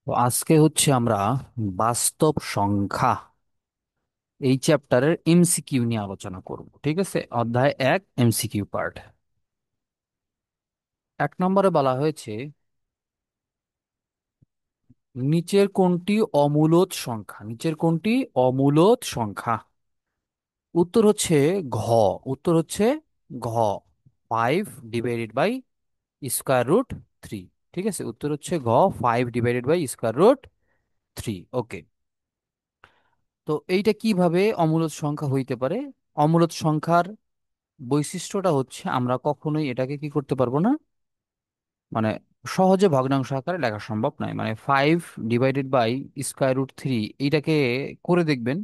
তো আজকে হচ্ছে আমরা বাস্তব সংখ্যা এই চ্যাপ্টারের এমসিকিউ নিয়ে আলোচনা করব। ঠিক আছে, অধ্যায় 1 এমসিকিউ পার্ট। 1 নম্বরে বলা হয়েছে, নিচের কোনটি অমূলদ সংখ্যা? উত্তর হচ্ছে ঘ। উত্তর হচ্ছে ঘ, 5/√3। ঠিক আছে, উত্তর হচ্ছে ঘ, 5/√3। ওকে। তো এইটা কিভাবে অমূলদ সংখ্যা হইতে পারে? অমূলদ সংখ্যার বৈশিষ্ট্যটা হচ্ছে আমরা কখনোই এটাকে কি করতে পারবো না, মানে সহজে ভগ্নাংশ আকারে লেখা সম্ভব নয়। মানে 5/√3 এইটাকে করে দেখবেন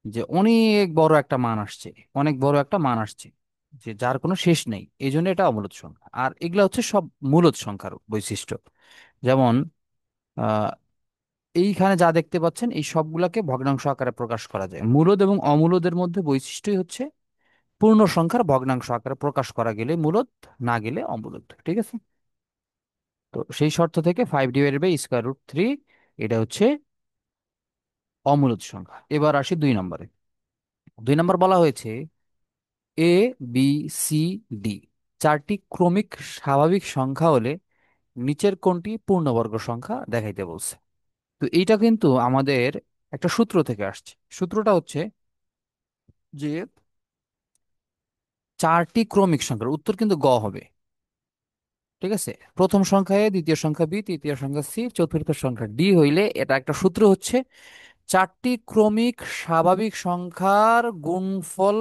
যে অনেক বড় একটা মান আসছে, অনেক বড় একটা মান আসছে, যে যার কোনো শেষ নেই। এই জন্য এটা অমূলদ সংখ্যা। আর এগুলা হচ্ছে সব মূলদ সংখ্যার বৈশিষ্ট্য। যেমন আহ এইখানে যা দেখতে পাচ্ছেন এই সবগুলাকে ভগ্নাংশ আকারে প্রকাশ করা যায়। মূলদ এবং অমূলদের মধ্যে বৈশিষ্ট্যই হচ্ছে পূর্ণ সংখ্যার ভগ্নাংশ আকারে প্রকাশ করা গেলে মূলদ, না গেলে অমূলদ। ঠিক আছে, তো সেই শর্ত থেকে 5/√3 এটা হচ্ছে অমূলদ সংখ্যা। এবার আসি 2 নম্বরে। 2 নম্বর বলা হয়েছে, এ, বি, সি, ডি চারটি ক্রমিক স্বাভাবিক সংখ্যা হলে নিচের কোনটি পূর্ণবর্গ সংখ্যা দেখাইতে বলছে। তো এইটা কিন্তু আমাদের একটা সূত্র থেকে আসছে। সূত্রটা হচ্ছে যে চারটি ক্রমিক সংখ্যার উত্তর কিন্তু গ হবে। ঠিক আছে, প্রথম সংখ্যা এ, দ্বিতীয় সংখ্যা বি, তৃতীয় সংখ্যা সি, চতুর্থ সংখ্যা ডি হইলে এটা একটা সূত্র হচ্ছে চারটি ক্রমিক স্বাভাবিক সংখ্যার গুণফল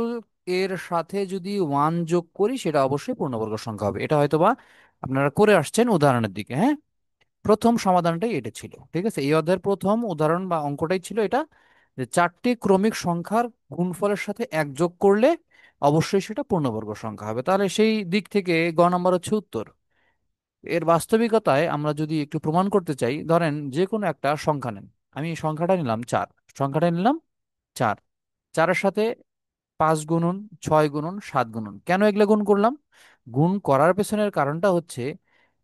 এর সাথে যদি 1 যোগ করি সেটা অবশ্যই পূর্ণবর্গ সংখ্যা হবে। এটা হয়তোবা আপনারা করে আসছেন উদাহরণের দিকে। হ্যাঁ, প্রথম সমাধানটাই এটা ছিল। ঠিক আছে, এই অধ্যায়ের প্রথম উদাহরণ বা অঙ্কটাই ছিল এটা, যে চারটি ক্রমিক সংখ্যার গুণফলের সাথে 1 যোগ করলে অবশ্যই সেটা পূর্ণবর্গ সংখ্যা হবে। তাহলে সেই দিক থেকে গ নম্বর হচ্ছে উত্তর। এর বাস্তবিকতায় আমরা যদি একটু প্রমাণ করতে চাই, ধরেন যে কোনো একটা সংখ্যা নেন। আমি এই সংখ্যাটা নিলাম 4, সংখ্যাটা নিলাম 4। 4-এর সাথে 5 গুণন, 6 গুণন, 7 গুণন, কেন এগুলো গুণ করলাম? গুণ করার পেছনের কারণটা হচ্ছে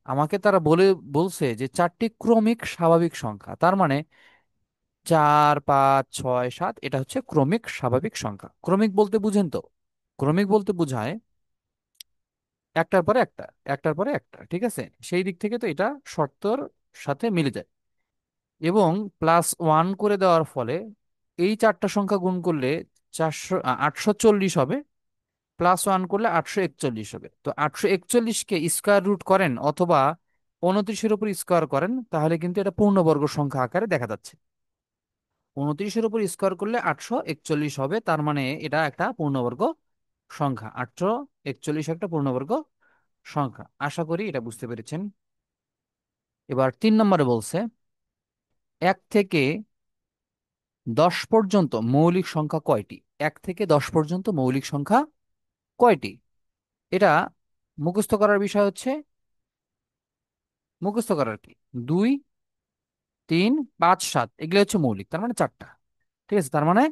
আমাকে তারা বলছে যে চারটি ক্রমিক স্বাভাবিক সংখ্যা, তার মানে 4, 5, 6, 7 এটা হচ্ছে ক্রমিক স্বাভাবিক সংখ্যা। ক্রমিক বলতে বুঝেন তো? ক্রমিক বলতে বোঝায় একটার পরে একটা, একটার পরে একটা। ঠিক আছে, সেই দিক থেকে তো এটা শর্তর সাথে মিলে যায়। এবং +1 করে দেওয়ার ফলে এই চারটা সংখ্যা গুণ করলে 840 হবে, +1 করলে 841 হবে। তো 841কে স্কোয়ার রুট করেন অথবা 29-এর উপর স্কোয়ার করেন, তাহলে কিন্তু এটা পূর্ণবর্গ সংখ্যা আকারে দেখা যাচ্ছে। 29-এর উপর স্কোয়ার করলে 841 হবে, তার মানে এটা একটা পূর্ণবর্গ সংখ্যা। 841 একটা পূর্ণবর্গ সংখ্যা। আশা করি এটা বুঝতে পেরেছেন। এবার 3 নম্বরে বলছে, 1 থেকে 10 পর্যন্ত মৌলিক সংখ্যা কয়টি? 1 থেকে 10 পর্যন্ত মৌলিক সংখ্যা কয়টি? এটা মুখস্থ করার বিষয় হচ্ছে, মুখস্থ করার কি, 2, 3, 5, 7 এগুলো হচ্ছে মৌলিক, তার মানে চারটা। ঠিক আছে, তার মানে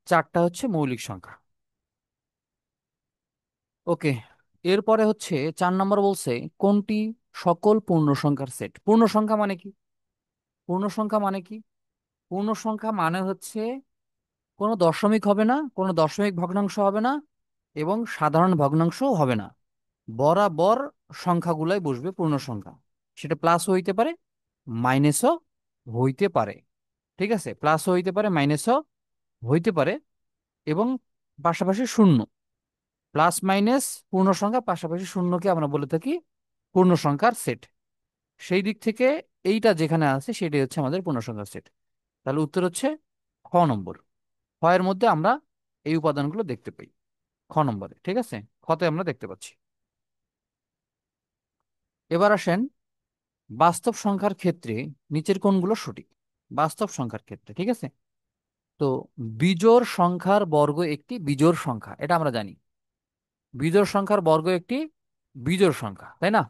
চারটা হচ্ছে মৌলিক সংখ্যা। ওকে। এরপরে হচ্ছে 4 নম্বর বলছে, কোনটি সকল পূর্ণ সংখ্যার সেট? পূর্ণ সংখ্যা মানে কি? পূর্ণ সংখ্যা মানে কি? পূর্ণ সংখ্যা মানে হচ্ছে কোনো দশমিক হবে না, কোনো দশমিক ভগ্নাংশ হবে না, এবং সাধারণ ভগ্নাংশও হবে না। বরাবর সংখ্যাগুলাই বসবে পূর্ণ সংখ্যা। সেটা প্লাসও হইতে পারে, মাইনাসও হইতে পারে। ঠিক আছে, প্লাসও হইতে পারে, মাইনাসও হইতে পারে, এবং পাশাপাশি শূন্য। প্লাস মাইনাস পূর্ণ সংখ্যা, পাশাপাশি শূন্যকে আমরা বলে থাকি পূর্ণ সংখ্যার সেট। সেই দিক থেকে এইটা যেখানে আছে সেটাই হচ্ছে আমাদের পূর্ণ সংখ্যার সেট। তাহলে উত্তর হচ্ছে খ নম্বর। খ এর মধ্যে আমরা এই উপাদানগুলো দেখতে পাই, খ নম্বরে। ঠিক আছে, খতে আমরা দেখতে পাচ্ছি। এবার আসেন বাস্তব সংখ্যার ক্ষেত্রে নিচের কোনগুলো সঠিক? বাস্তব সংখ্যার ক্ষেত্রে, ঠিক আছে, তো বিজোড় সংখ্যার বর্গ একটি বিজোড় সংখ্যা, এটা আমরা জানি। বিজোড় সংখ্যার বর্গ একটি বিজোড় সংখ্যা, তাই না?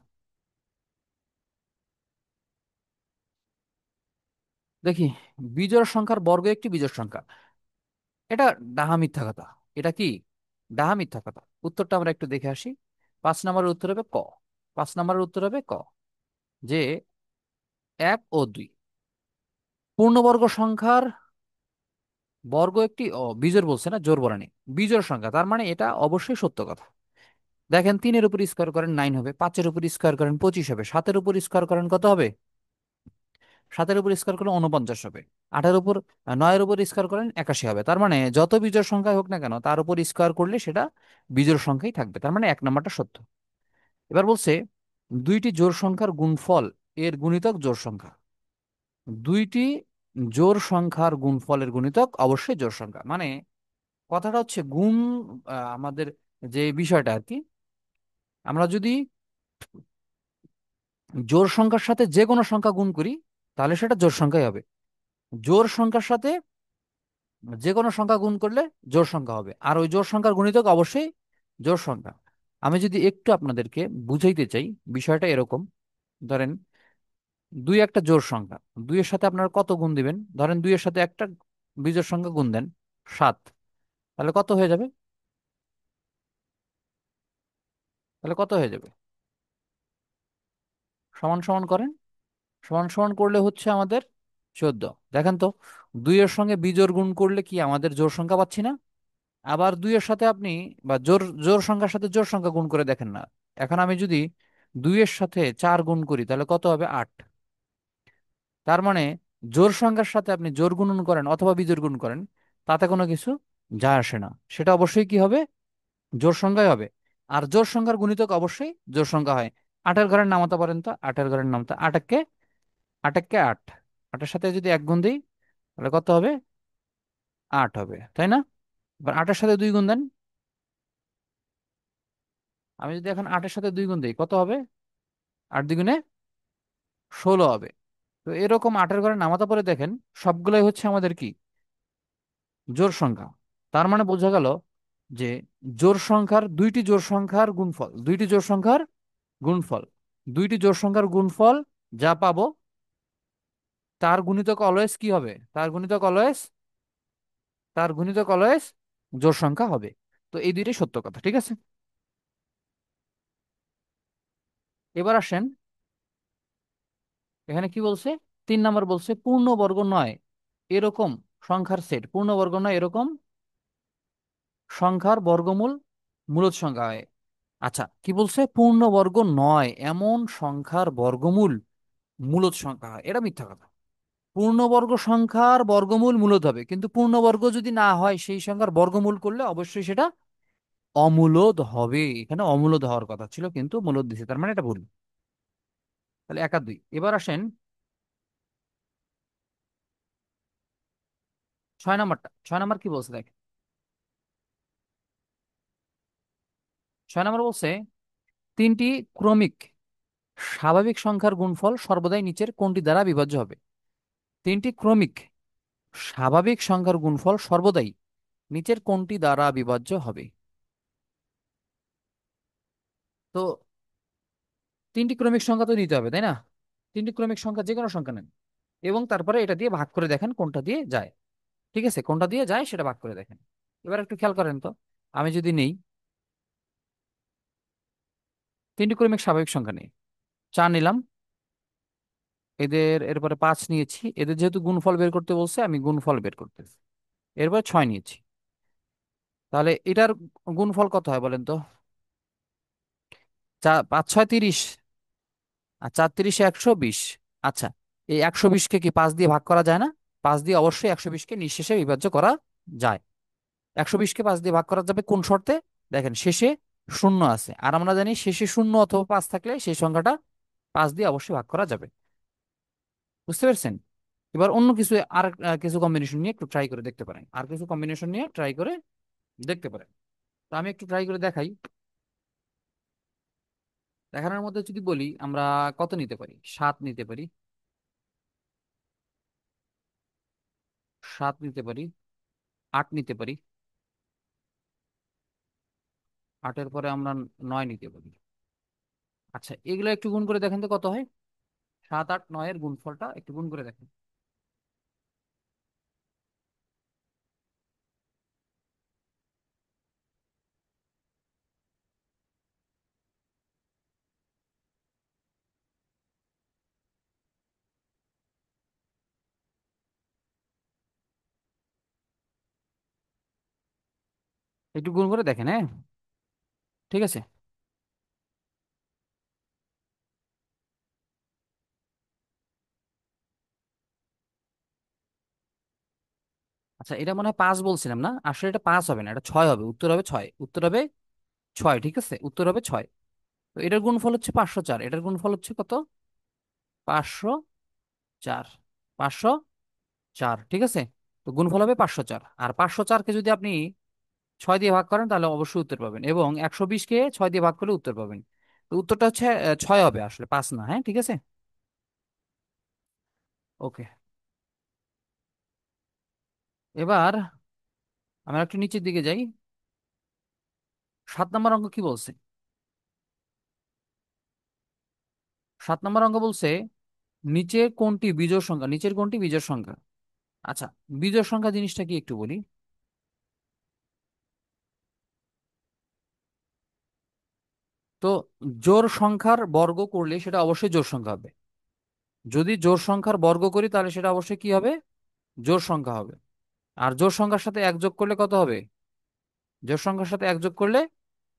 দেখি, বিজোড় সংখ্যার বর্গ একটি বিজোড় সংখ্যা, এটা ডাহা মিথ্যা কথা। এটা কি ডাহা মিথ্যা কথা? উত্তরটা আমরা একটু দেখে আসি। 5 নম্বরের উত্তর হবে ক। 5 নম্বরের উত্তর হবে ক, যে 1 ও 2। পূর্ণবর্গ সংখ্যার বর্গ একটি বিজোড় বলছে না, জোড় বলেনি, বিজোড় সংখ্যা, তার মানে এটা অবশ্যই সত্য কথা। দেখেন, 3-এর উপর স্কোয়ার করেন 9 হবে, 5-এর উপর স্কোয়ার করেন 25 হবে, 7-এর উপর স্কোয়ার করেন কত হবে? 7-এর উপর স্কোয়ার করলে 49 হবে, 8-এর উপর 9-এর উপর স্কোয়ার করেন 81 হবে। তার মানে যত বিজোড় সংখ্যা হোক না কেন তার উপর স্কোয়ার করলে সেটা বিজোড় সংখ্যাই থাকবে, তার মানে 1 নম্বরটা সত্য। এবার বলছে দুইটি জোড় সংখ্যার গুণফল এর গুণিতক জোড় সংখ্যা। দুইটি জোড় সংখ্যার গুণফলের গুণিতক অবশ্যই জোড় সংখ্যা, মানে কথাটা হচ্ছে গুণ, আমাদের যে বিষয়টা আর কি, আমরা যদি জোড় সংখ্যার সাথে যে কোনো সংখ্যা গুণ করি তাহলে সেটা জোড় সংখ্যাই হবে। জোড় সংখ্যার সাথে যে কোনো সংখ্যা গুণ করলে জোড় সংখ্যা হবে, আর ওই জোড় সংখ্যার গুণিতক অবশ্যই জোড় সংখ্যা। আমি যদি একটু আপনাদেরকে বুঝাইতে চাই, বিষয়টা এরকম। ধরেন 2 একটা জোড় সংখ্যা, 2-এর সাথে আপনারা কত গুণ দিবেন? ধরেন 2-এর সাথে একটা বিজোড় সংখ্যা গুণ দেন, 7। তাহলে কত হয়ে যাবে? তাহলে কত হয়ে যাবে? সমান সমান করেন। সমান সমান করলে হচ্ছে আমাদের 14। দেখেন তো, 2-এর সঙ্গে বিজোড় গুণ করলে কি আমাদের জোড় সংখ্যা পাচ্ছি না? আবার 2-এর সাথে আপনি, বা জোড় জোড় সংখ্যার সাথে জোড় সংখ্যা গুণ করে দেখেন না। এখন আমি যদি 2-এর সাথে 4 গুণ করি তাহলে কত হবে? 8। তার মানে জোড় সংখ্যার সাথে আপনি জোড় গুণন করেন অথবা বিজোড় গুণ করেন, তাতে কোনো কিছু যায় আসে না, সেটা অবশ্যই কি হবে? জোড় সংখ্যাই হবে। আর জোড় সংখ্যার গুণিতক অবশ্যই জোড় সংখ্যা হয়। 8-এর ঘরের নামাতে পারেন তো, 8-এর ঘরের নামতা, 8-কে 8, 8-এর সাথে যদি 1 গুণ দিই তাহলে কত হবে? 8 হবে, তাই না? এবার 8-এর সাথে 2 গুণ দেন। আমি যদি এখন 8-এর সাথে 2 গুণ দিই কত হবে? 8 দ্বিগুণে 16 হবে। তো এরকম 8-এর ঘরে নামাতে পরে দেখেন সবগুলোই হচ্ছে আমাদের কি? জোড় সংখ্যা। তার মানে বোঝা গেল যে জোড় সংখ্যার, দুইটি জোড় সংখ্যার গুণফল, দুইটি জোড় সংখ্যার গুণফল, দুইটি জোড় সংখ্যার গুণফল যা পাবো তার গুণিতক অলওয়েজ কি হবে? তার গুণিতক অলওয়েজ জোড় সংখ্যা হবে। তো এই দুইটাই সত্য কথা, ঠিক আছে। এবার আসেন, এখানে কি বলছে? 3 নম্বর বলছে পূর্ণবর্গ নয় এরকম সংখ্যার সেট, পূর্ণবর্গ নয় এরকম সংখ্যার বর্গমূল মূলদ সংখ্যা হয়। আচ্ছা, কি বলছে? পূর্ণবর্গ নয় এমন সংখ্যার বর্গমূল মূলদ সংখ্যা হয়, এটা মিথ্যা কথা। পূর্ণবর্গ সংখ্যার বর্গমূল মূলদ হবে, কিন্তু পূর্ণবর্গ যদি না হয় সেই সংখ্যার বর্গমূল করলে অবশ্যই সেটা অমূলদ হবে। এখানে অমূলদ হওয়ার কথা ছিল কিন্তু মূলদ দিছে, তার মানে এটা ভুল। তাহলে 1 আর 2। এবার আসেন 6 নম্বরটা। 6 নম্বর কি বলছে দেখ, 6 নম্বর বলছে তিনটি ক্রমিক স্বাভাবিক সংখ্যার গুণফল সর্বদাই নিচের কোনটি দ্বারা বিভাজ্য হবে? তিনটি ক্রমিক স্বাভাবিক সংখ্যার গুণফল সর্বদাই নিচের কোনটি দ্বারা বিভাজ্য হবে? তো তিনটি ক্রমিক সংখ্যা তো নিতে হবে, তাই না? তিনটি ক্রমিক সংখ্যা যে কোনো সংখ্যা নেন এবং তারপরে এটা দিয়ে ভাগ করে দেখেন কোনটা দিয়ে যায়। ঠিক আছে, কোনটা দিয়ে যায় সেটা ভাগ করে দেখেন। এবার একটু খেয়াল করেন তো, আমি যদি নেই তিনটি ক্রমিক স্বাভাবিক সংখ্যা নেই, 4 নিলাম, এদের এরপরে 5 নিয়েছি, এদের যেহেতু গুণফল বের করতে বলছে আমি গুণফল বের করতেছি, এরপর 6 নিয়েছি। তাহলে এটার গুণফল কত হয় বলেন তো? 5 6 30, আর 4 × 3 = 120। আচ্ছা, এই 120-কে কি 5 দিয়ে ভাগ করা যায় না? 5 দিয়ে অবশ্যই 120-কে নিঃশেষে বিভাজ্য করা যায়। 120-কে 5 দিয়ে ভাগ করা যাবে কোন শর্তে? দেখেন, শেষে শূন্য আছে, আর আমরা জানি শেষে শূন্য অথবা 5 থাকলে সেই সংখ্যাটা 5 দিয়ে অবশ্যই ভাগ করা যাবে। বুঝতে পেরেছেন? এবার অন্য কিছু, আর কিছু কম্বিনেশন নিয়ে একটু ট্রাই করে দেখতে পারেন, আর কিছু কম্বিনেশন নিয়ে ট্রাই করে দেখতে পারেন। তো আমি একটু ট্রাই করে দেখাই। দেখানোর মধ্যে যদি বলি আমরা কত নিতে পারি? 7 নিতে পারি, 7 নিতে পারি, 8 নিতে পারি, 8-এর পরে আমরা 9 নিতে পারি। আচ্ছা, এগুলো একটু গুণ করে দেখেন তো কত হয়। 7 8 9-এর গুণফলটা একটু গুণ করে দেখেন। একটু গুণ করে দেখেন, হ্যাঁ। ঠিক আছে। আচ্ছা, এটা মনে হয় 5 বলছিলাম না, আসলে এটা 5 হবে না, এটা 6 হবে, উত্তর হবে 6, উত্তর হবে 6, ঠিক আছে, উত্তর হবে 6। তো এটার গুণফল হচ্ছে 504, এটার গুণফল হচ্ছে কত? 504, 504, ঠিক আছে। তো গুণফল হবে 504, আর 504-কে যদি আপনি 6 দিয়ে ভাগ করেন তাহলে অবশ্যই উত্তর পাবেন, এবং 120-কে 6 দিয়ে ভাগ করলে উত্তর পাবেন। তো উত্তরটা হচ্ছে 6 হবে, আসলে 5 না, হ্যাঁ, ঠিক আছে। ওকে। এবার আমরা একটু নিচের দিকে যাই। 7 নম্বর অঙ্ক কি বলছে? 7 নম্বর অঙ্ক বলছে, নিচের কোনটি বিজোড় সংখ্যা? আচ্ছা, বিজোড় সংখ্যা জিনিসটা কি একটু বলি। তো জোড় সংখ্যার বর্গ করলে সেটা অবশ্যই জোড় সংখ্যা হবে। যদি জোড় সংখ্যার বর্গ করি তাহলে সেটা অবশ্যই কি হবে? জোড় সংখ্যা হবে। আর জোড় সংখ্যার সাথে এক যোগ করলে কত হবে? জোড় সংখ্যার সাথে এক যোগ করলে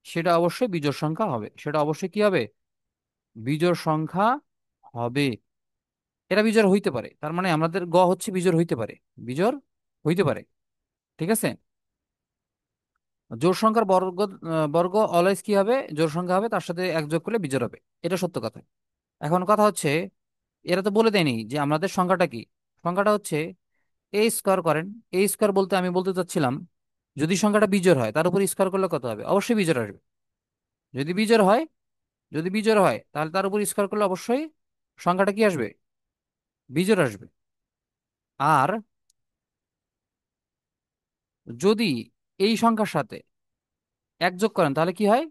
সেটা অবশ্যই বিজোড় সংখ্যা হবে, সেটা অবশ্যই কি হবে? বিজোড় সংখ্যা হবে। এটা বিজোড় হইতে পারে, তার মানে আমাদের হচ্ছে বিজোড় হইতে পারে, বিজোড় হইতে পারে, ঠিক আছে। জোড় সংখ্যার বর্গ অলওয়েজ কি হবে? জোড় সংখ্যা হবে, তার সাথে এক যোগ করলে বিজোড় হবে। এটা সত্য কথা। এখন কথা হচ্ছে, এরা তো বলে দেয়নি যে আমাদের সংখ্যাটা কি। সংখ্যাটা হচ্ছে এ স্কোয়ার করেন। এ স্কোয়ার বলতে আমি বলতে চাচ্ছিলাম, যদি সংখ্যাটা বিজোড় হয় তার উপর স্কোয়ার করলে কত হবে? অবশ্যই বিজোড় আসবে। যদি বিজোড় হয়, যদি বিজোড় হয় তাহলে তার উপর স্কোয়ার করলে অবশ্যই সংখ্যাটা কি আসবে? বিজোড় আসবে। আর যদি এই সংখ্যার সাথে এক যোগ করেন তাহলে কি হয়?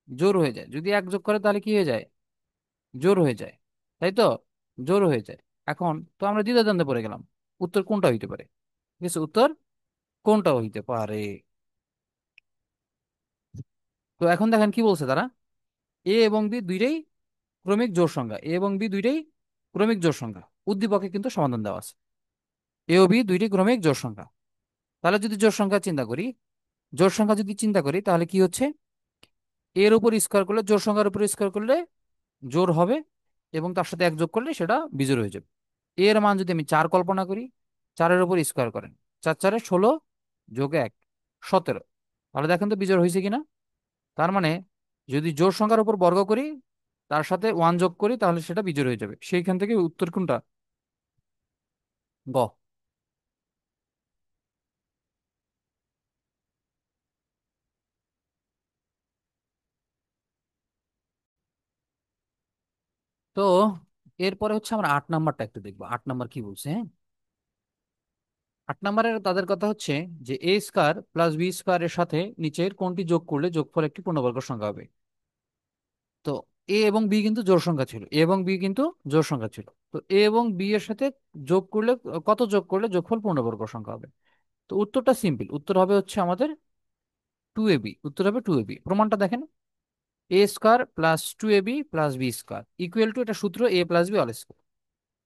জোড় হয়ে যায়। যদি এক যোগ করে তাহলে কি হয়ে যায়? জোড় হয়ে যায়, তাই তো? জোড় হয়ে যায়। এখন তো আমরা দ্বিধাদ্বন্দ্বে পড়ে গেলাম, উত্তর কোনটা হইতে পারে। ঠিক আছে, উত্তর কোনটা হইতে পারে। তো এখন দেখেন কি বলছে তারা। এ এবং বি দুইটাই ক্রমিক জোড় সংখ্যা, এ এবং বি দুইটাই ক্রমিক জোড় সংখ্যা। উদ্দীপকে কিন্তু সমাধান দেওয়া আছে। এ ও বি দুইটি ক্রমিক জোড় সংখ্যা। তাহলে যদি জোড় সংখ্যা চিন্তা করি, জোড় সংখ্যা যদি চিন্তা করি তাহলে কি হচ্ছে? এর উপর স্কোয়ার করলে, জোড় সংখ্যার উপর স্কোয়ার করলে জোড় হবে, এবং তার সাথে এক যোগ করলে সেটা বিজোড় হয়ে যাবে। এর মান যদি আমি 4 কল্পনা করি, 4-এর উপর স্কোয়ার করেন, 4 4-এ 16 যোগ 1 17, তাহলে দেখেন তো বিজোড় হয়েছে কিনা। তার মানে যদি জোড় সংখ্যার উপর বর্গ করি, তার সাথে 1 যোগ করি, তাহলে সেটা বিজোড় হয়ে যাবে। সেইখান থেকে উত্তর কোনটা? গ। তো এরপরে হচ্ছে আমরা 8 নাম্বারটা একটু দেখবো, 8 নাম্বার কি বলছে, হ্যাঁ। 8 নাম্বারের তাদের কথা হচ্ছে যে এ স্কোয়ার প্লাস বি স্কোয়ারের সাথে নিচের কোনটি যোগ করলে যোগফল একটি পূর্ণবর্গ সংখ্যা হবে। তো এ এবং বি কিন্তু জোড় সংখ্যা ছিল, এ এবং বি কিন্তু জোড় সংখ্যা ছিল। তো এ এবং বি এর সাথে যোগ করলে, কত যোগ করলে যোগফল পূর্ণবর্গ সংখ্যা হবে? তো উত্তরটা সিম্পল, উত্তর হবে হচ্ছে আমাদের 2ab, উত্তর হবে 2ab। প্রমাণটা দেখেন। A square plus 2ab plus B square equal to, এটা সূত্র, A plus B whole square.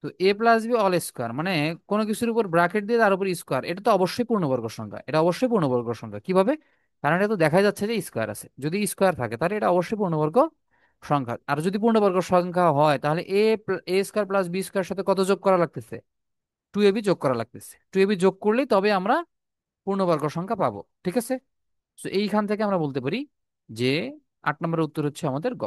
তো A plus B whole square মানে কোনো কিছুর উপর ব্র্যাকেট দিয়ে তার উপর স্কোয়ার, এটা তো অবশ্যই পূর্ণবর্গ সংখ্যা, এটা অবশ্যই পূর্ণবর্গ সংখ্যা। কিভাবে? কারণ এটা তো দেখা যাচ্ছে যে স্কোয়ার আছে, যদি স্কোয়ার থাকে তাহলে এটা অবশ্যই পূর্ণবর্গ সংখ্যা। আর যদি পূর্ণবর্গ সংখ্যা হয় তাহলে এ স্কোয়ার প্লাস বি স্কোয়ার সাথে কত যোগ করা লাগতেছে? 2ab যোগ করা লাগতেছে। 2ab যোগ করলেই তবে আমরা পূর্ণবর্গ সংখ্যা পাবো, ঠিক আছে। তো এইখান থেকে আমরা বলতে পারি যে 8 নম্বরের উত্তর হচ্ছে আমাদের গ।